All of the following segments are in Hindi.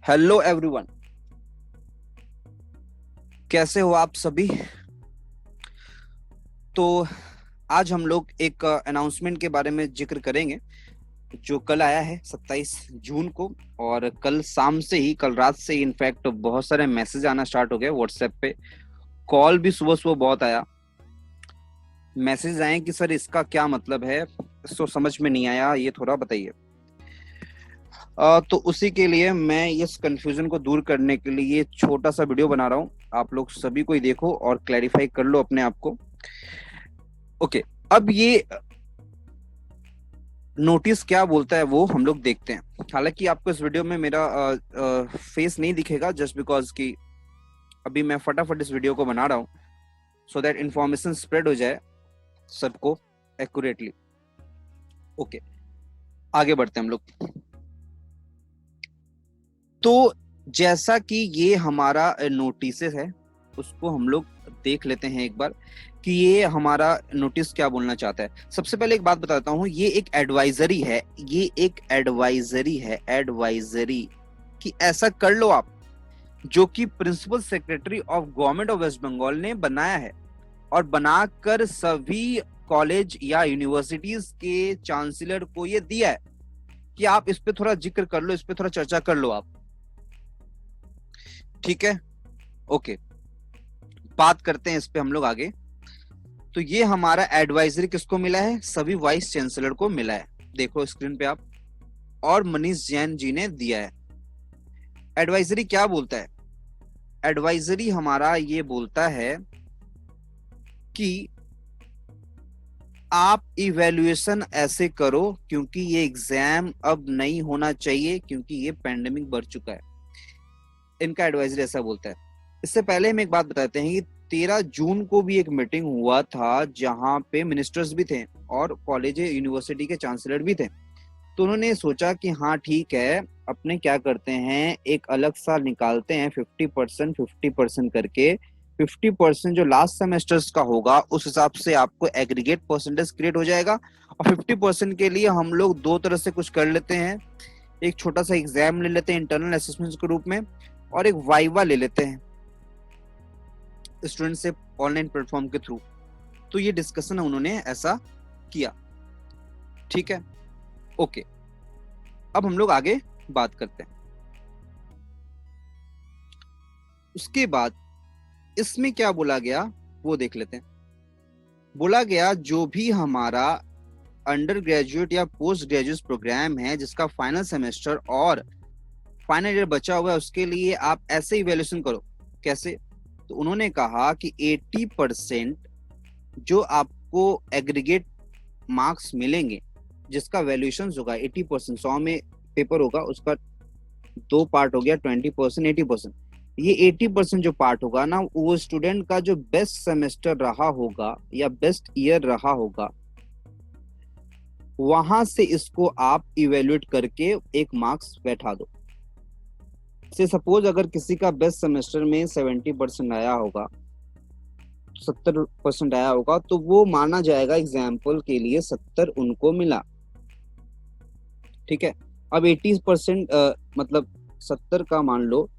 हेलो एवरीवन, कैसे हो आप सभी। तो आज हम लोग एक अनाउंसमेंट के बारे में जिक्र करेंगे जो कल आया है 27 जून को। और कल शाम से ही, कल रात से ही इनफैक्ट बहुत सारे मैसेज आना स्टार्ट हो गए व्हाट्सएप पे। कॉल भी सुबह सुबह बहुत आया, मैसेज आए कि सर इसका क्या मतलब है, इसको समझ में नहीं आया, ये थोड़ा बताइए। तो उसी के लिए मैं इस कंफ्यूजन को दूर करने के लिए ये छोटा सा वीडियो बना रहा हूँ। आप लोग सभी को ही देखो और क्लैरिफाई कर लो अपने आप को। ओके, अब ये नोटिस क्या बोलता है वो हम लोग देखते हैं। हालांकि आपको इस वीडियो में मेरा फेस नहीं दिखेगा, जस्ट बिकॉज कि अभी मैं फटाफट इस वीडियो को बना रहा हूँ सो दैट इंफॉर्मेशन स्प्रेड हो जाए सबको एक्यूरेटली। ओके, आगे बढ़ते हैं हम लोग। तो जैसा कि ये हमारा नोटिस है, उसको हम लोग देख लेते हैं एक बार कि ये हमारा नोटिस क्या बोलना चाहता है। सबसे पहले एक बात बताता हूँ, ये एक एडवाइजरी है, ये एक एडवाइजरी है, एडवाइजरी कि ऐसा कर लो आप, जो कि principal secretary of government of West Bengal ने बनाया है और बनाकर सभी कॉलेज या यूनिवर्सिटीज के चांसलर को ये दिया है कि आप इस पे थोड़ा जिक्र कर लो, इस पे थोड़ा चर्चा कर लो आप। ठीक है, ओके, बात करते हैं इस पे हम लोग आगे। तो ये हमारा एडवाइजरी किसको मिला है? सभी वाइस चांसलर को मिला है, देखो स्क्रीन पे आप, और मनीष जैन जी ने दिया है। एडवाइजरी क्या बोलता है? एडवाइजरी हमारा ये बोलता है कि आप इवैल्यूएशन ऐसे करो, क्योंकि ये एग्जाम अब नहीं होना चाहिए क्योंकि ये पेंडेमिक बढ़ चुका है। इनका एडवाइजरी ऐसा बोलता है। इससे पहले हम एक बात बताते हैं कि 13 जून को भी एक मीटिंग हुआ था जहां पे मिनिस्टर्स भी थे और कॉलेज यूनिवर्सिटी के चांसलर भी थे। तो उन्होंने सोचा कि हाँ ठीक है, अपने क्या करते हैं, एक अलग साल निकालते हैं 50% 50% करके। 50% जो लास्ट सेमेस्टर्स का होगा उस हिसाब से आपको एग्रीगेट परसेंटेज क्रिएट हो जाएगा। और 50% के लिए हम लोग दो तरह से कुछ कर लेते हैं, एक छोटा सा एग्जाम ले लेते हैं इंटरनल असेसमेंट के रूप में, और एक वाइवा ले लेते हैं स्टूडेंट से ऑनलाइन प्लेटफॉर्म के थ्रू। तो ये डिस्कशन उन्होंने ऐसा किया। ठीक है, ओके, अब हम लोग आगे बात करते हैं। उसके बाद इसमें क्या बोला गया वो देख लेते हैं। बोला गया जो भी हमारा अंडर ग्रेजुएट या पोस्ट ग्रेजुएट प्रोग्राम है जिसका फाइनल सेमेस्टर और फाइनल ईयर बचा हुआ है, उसके लिए आप ऐसे इवैल्यूएशन करो। कैसे? तो उन्होंने कहा कि 80% जो आपको एग्रीगेट मार्क्स मिलेंगे, जिसका वैल्यूएशन होगा 80%, 100 में पेपर होगा, उसका दो पार्ट हो गया, 20% 80%। ये 80% जो पार्ट होगा ना, वो स्टूडेंट का जो बेस्ट सेमेस्टर रहा होगा या बेस्ट ईयर रहा होगा, वहां से इसको आप इवेल्युएट करके एक मार्क्स बैठा दो। से सपोज अगर किसी का बेस्ट सेमेस्टर में 70% आया होगा, 70% आया होगा, तो वो माना जाएगा एग्जाम्पल के लिए 70 उनको मिला। ठीक है, अब 80% मतलब 70 का मान लो,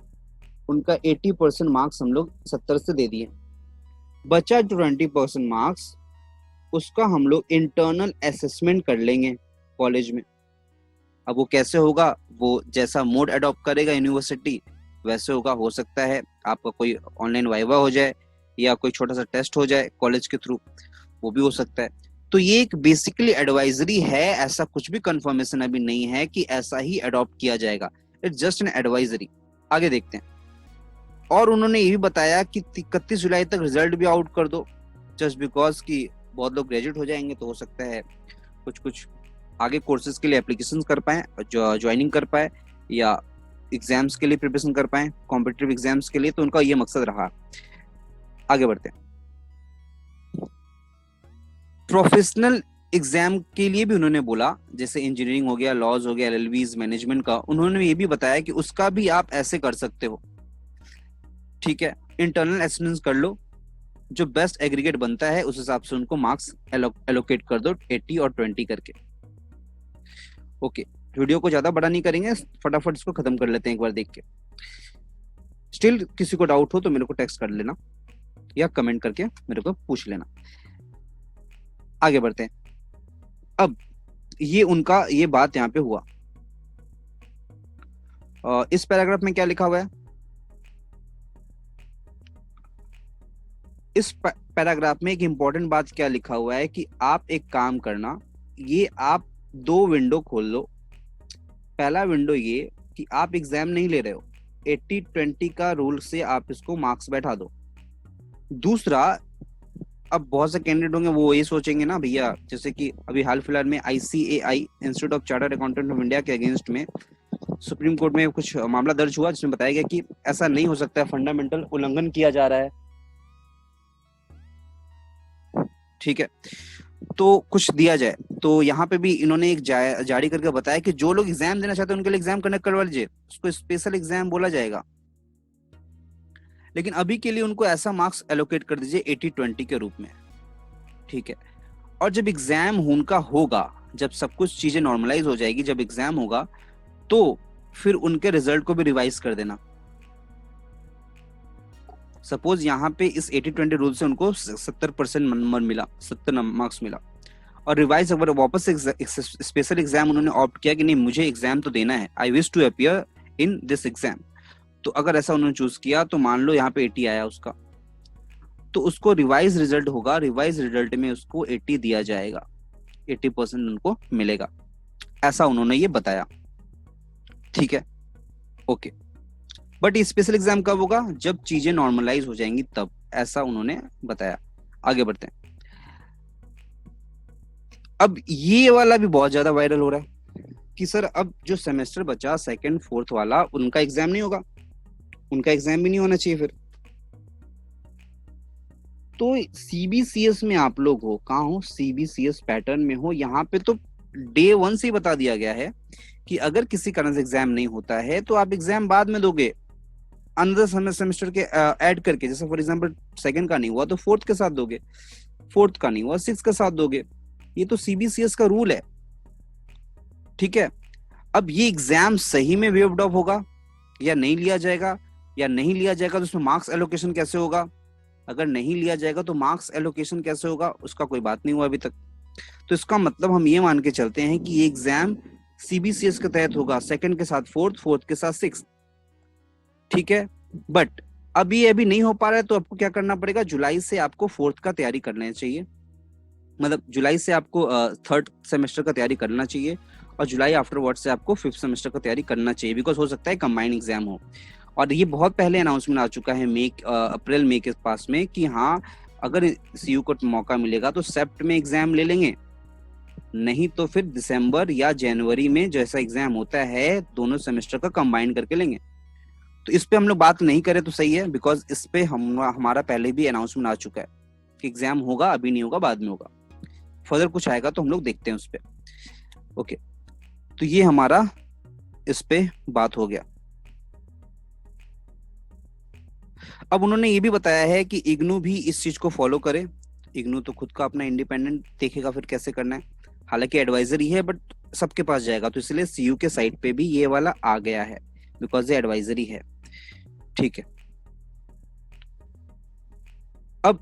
उनका 80% मार्क्स हम लोग 70 से दे दिए, बचा जो 20% मार्क्स, उसका हम लोग इंटरनल असेसमेंट कर लेंगे कॉलेज में। अब वो कैसे होगा, वो जैसा मोड अडॉप्ट करेगा यूनिवर्सिटी वैसे होगा। हो सकता है आपका कोई ऑनलाइन वाइवा हो जाए या कोई छोटा सा टेस्ट हो जाए कॉलेज के थ्रू, वो भी हो सकता है। तो ये एक बेसिकली एडवाइजरी है, ऐसा कुछ भी कंफर्मेशन अभी नहीं है कि ऐसा ही अडॉप्ट किया जाएगा। It's just an advisory. आगे देखते हैं। और उन्होंने ये भी बताया कि 31 जुलाई तक रिजल्ट भी आउट कर दो, जस्ट बिकॉज कि बहुत लोग ग्रेजुएट हो जाएंगे तो हो सकता है कुछ कुछ आगे कोर्सेज के लिए एप्लीकेशन कर पाए, ज्वाइनिंग कर पाए, या एग्जाम्स के लिए प्रिपरेशन कर पाए, कॉम्पिटिटिव एग्जाम्स के लिए। तो उनका ये मकसद रहा। आगे बढ़ते हैं। प्रोफेशनल एग्जाम के लिए भी उन्होंने बोला, जैसे इंजीनियरिंग हो गया, लॉज हो गया, एलएलबीज, मैनेजमेंट का, उन्होंने ये भी बताया कि उसका भी आप ऐसे कर सकते हो। ठीक है, इंटरनल असेसमेंट कर लो, जो बेस्ट एग्रीगेट बनता है उस हिसाब से उनको मार्क्स एलोकेट कर दो, 80 और 20 करके। ओके, वीडियो को ज्यादा बड़ा नहीं करेंगे, फटाफट इसको खत्म कर लेते हैं एक बार देख के। स्टिल किसी को डाउट हो तो मेरे को टेक्स्ट कर लेना या कमेंट करके मेरे को पूछ लेना। आगे बढ़ते हैं। अब ये उनका ये बात यहाँ पे हुआ। इस पैराग्राफ में क्या लिखा हुआ है? इस पैराग्राफ में एक इंपॉर्टेंट बात क्या लिखा हुआ है कि आप एक काम करना, ये आप दो विंडो खोल लो। पहला विंडो ये कि आप एग्जाम नहीं ले रहे हो, 80-20 का रूल से आप इसको मार्क्स बैठा दो। दूसरा, अब बहुत से कैंडिडेट होंगे वो ये सोचेंगे ना भैया, जैसे कि अभी हाल फिलहाल में ICAI institute of chartered accountant of India के अगेंस्ट में सुप्रीम कोर्ट में कुछ मामला दर्ज हुआ जिसमें बताया गया कि ऐसा नहीं हो सकता है, फंडामेंटल उल्लंघन किया जा रहा है। ठीक है, तो कुछ दिया जाए। तो यहाँ पे भी इन्होंने एक जारी करके बताया कि जो लोग एग्जाम देना चाहते हैं उनके लिए एग्जाम कंडक्ट करवा लीजिए, उसको स्पेशल एग्जाम बोला जाएगा। लेकिन अभी के लिए उनको ऐसा मार्क्स एलोकेट कर दीजिए 80-20 के रूप में। ठीक है, और जब एग्जाम उनका होगा, जब सब कुछ चीजें नॉर्मलाइज हो जाएगी, जब एग्जाम होगा तो फिर उनके रिजल्ट को भी रिवाइज कर देना। सपोज यहाँ पे इस 80-20 रूल से उनको 70% नंबर मिला, 70 मार्क्स मिला, और रिवाइज अगर वापस स्पेशल एग्जाम उन्होंने ऑप्ट किया कि नहीं मुझे एग्जाम तो देना है, I wish to appear in this exam, तो अगर ऐसा उन्होंने चूज किया तो मान लो यहाँ पे 80 आया उसका, तो उसको रिवाइज रिजल्ट होगा, रिवाइज रिजल्ट में उसको 80 दिया जाएगा, 80% उनको मिलेगा, ऐसा उन्होंने ये बताया। ठीक है, ओके। बट स्पेशल एग्जाम कब होगा? जब चीजें नॉर्मलाइज हो जाएंगी तब, ऐसा उन्होंने बताया। आगे बढ़ते हैं। अब ये वाला भी बहुत ज्यादा वायरल हो रहा है कि सर अब जो सेमेस्टर बचा 2nd 4th वाला, उनका एग्जाम नहीं होगा, उनका एग्जाम भी नहीं होना चाहिए फिर। तो CBCS में आप लोग हो, कहाँ हो? CBCS पैटर्न में हो। यहाँ पे तो Day 1 से ही बता दिया गया है कि अगर किसी कारण से एग्जाम नहीं होता है तो आप एग्जाम बाद में दोगे, अनदर सेमेस्टर के ऐड करके। जैसे फॉर एग्जांपल 2nd का नहीं हुआ तो 4th के साथ दोगे, 4th का नहीं हुआ 6th के साथ दोगे। ये तो CBCS का रूल है। ठीक है, अब ये एग्जाम सही में वेव्ड ऑफ होगा या नहीं लिया जाएगा, या नहीं लिया जाएगा तो उसमें मार्क्स एलोकेशन कैसे होगा, अगर नहीं लिया जाएगा तो मार्क्स एलोकेशन कैसे होगा, उसका कोई बात नहीं हुआ अभी तक। तो इसका मतलब हम ये मान के चलते हैं कि ये एग्जाम CBCS के तहत होगा, 2nd के साथ 4th, 4th के साथ 6th। ठीक है, बट अभी नहीं हो पा रहा है तो आपको क्या करना पड़ेगा? जुलाई से आपको 4th का तैयारी करना चाहिए, मतलब जुलाई से आपको 3rd सेमेस्टर का तैयारी करना चाहिए, और जुलाई आफ्टरवर्ड से आपको 5th सेमेस्टर का तैयारी करना चाहिए, बिकॉज हो सकता है कंबाइंड एग्जाम हो। और ये बहुत पहले अनाउंसमेंट आ चुका है अप्रैल मई के पास में कि हाँ अगर CU को मौका मिलेगा तो सेप्ट में एग्जाम ले लेंगे, नहीं तो फिर दिसंबर या जनवरी में जैसा एग्जाम होता है दोनों सेमेस्टर का कंबाइन करके लेंगे। तो इस पे हम लोग बात नहीं करें तो सही है, बिकॉज इस पे हमारा पहले भी अनाउंसमेंट आ चुका है कि एग्जाम होगा, अभी नहीं होगा, बाद में होगा। फर्दर कुछ आएगा तो हम लोग देखते हैं उस पे। ओके, तो ये हमारा इस पे बात हो गया। अब उन्होंने ये भी बताया है कि इग्नू भी इस चीज को फॉलो करे। इग्नू तो खुद का अपना इंडिपेंडेंट देखेगा फिर कैसे करना है, हालांकि एडवाइजरी है बट सबके पास जाएगा, तो इसलिए CU के साइट पे भी ये वाला आ गया है बिकॉज ये एडवाइजरी है। ठीक है, अब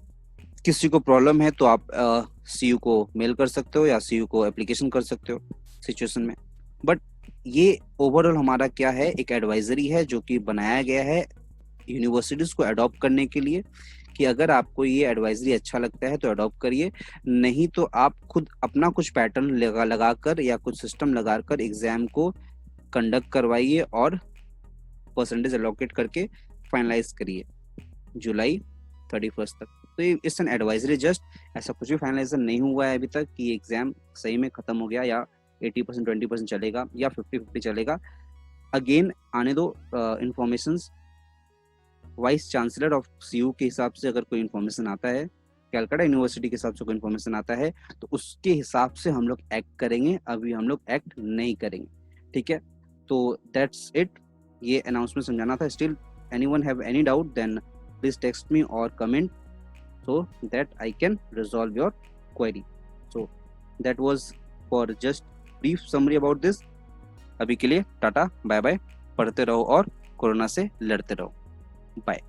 किसी को प्रॉब्लम है तो आप CU को मेल कर सकते हो या CU को एप्लीकेशन कर सकते हो सिचुएशन में। बट ये ओवरऑल हमारा क्या है, एक एडवाइजरी है जो कि बनाया गया है यूनिवर्सिटीज को अडॉप्ट करने के लिए, कि अगर आपको ये एडवाइजरी अच्छा लगता है तो अडॉप्ट करिए, नहीं तो आप खुद अपना कुछ पैटर्न लगा कर या कुछ सिस्टम लगा कर एग्जाम को कंडक्ट करवाइए और परसेंटेज अलोकेट करके फाइनलाइज करिए जुलाई 31 तक। तो ये इट्स एन एडवाइजरी जस्ट, ऐसा कुछ भी फाइनलाइजेशन नहीं हुआ है अभी तक कि एग्जाम सही में खत्म हो गया या 80% 20% चलेगा या 50-50 चलेगा। अगेन आने दो informations, vice chancellor of CU के हिसाब से अगर कोई इन्फॉर्मेशन आता है, कैलकाटा यूनिवर्सिटी के हिसाब से कोई इन्फॉर्मेशन आता है तो उसके हिसाब से हम लोग एक्ट करेंगे, अभी हम लोग एक्ट नहीं करेंगे। ठीक है, तो दैट्स इट, ये अनाउंसमेंट समझाना था। Still anyone have any doubt then please text me और comment so that I can resolve your query. So that was for just brief summary about this. अभी के लिए टाटा बाय बाय, पढ़ते रहो और कोरोना से लड़ते रहो। बाय।